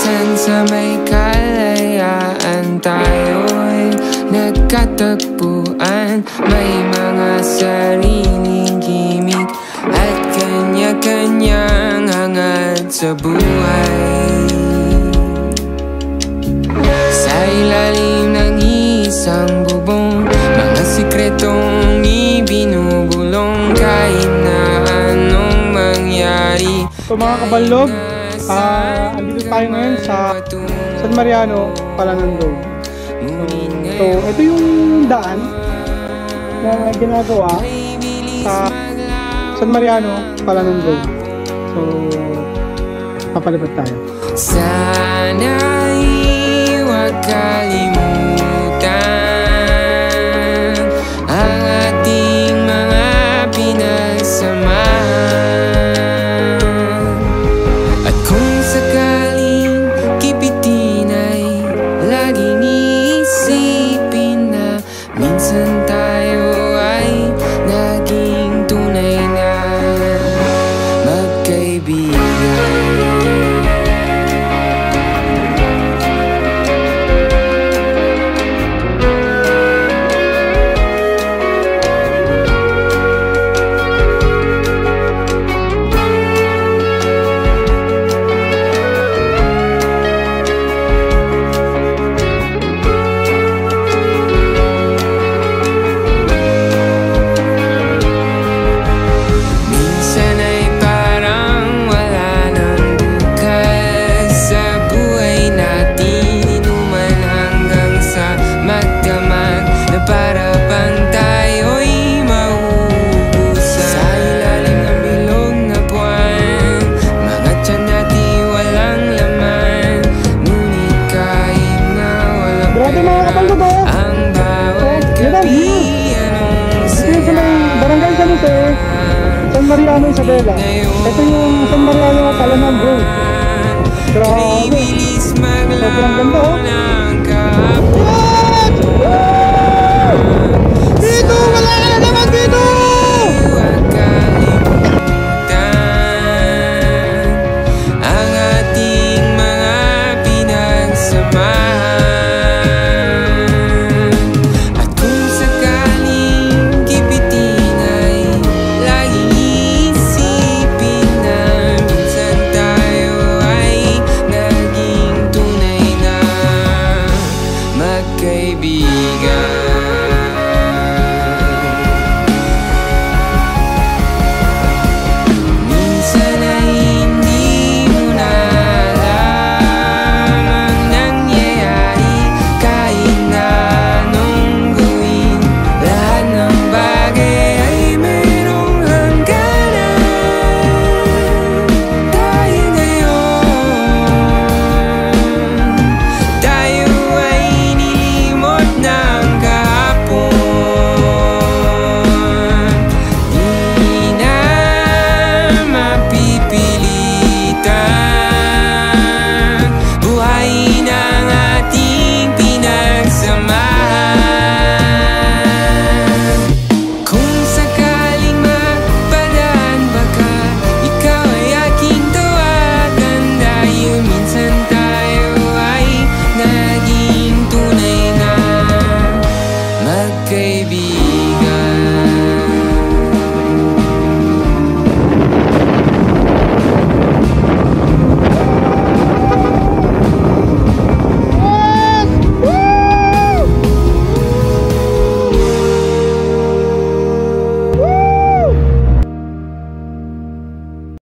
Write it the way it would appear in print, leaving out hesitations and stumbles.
minsan sa may kalayaan tayo'y nagkatagpuan. May mga sariling gimik at kanya-kanyang hangad sa buhay. Sa ilalim ng isang bubong, mga sikretong ibinubulong. Kahit na anong mangyari. So mga kabalog, andito tayo ngayon sa San Mariano, Palanan Road. So ito yung daan na ginagawa sa San Mariano, Palanan Road. So papalipad tayo. Sana'y huwag kalimutan ang ating mga pinagsamahan. At kung sakaling kipitin ay laging iisipin na minsan tayo ay naging tunay na magkaibigan. San Mariano, Isabela. Ito yung San Mariano, Palanan Road. Grabe. Sobrang ganda, oh.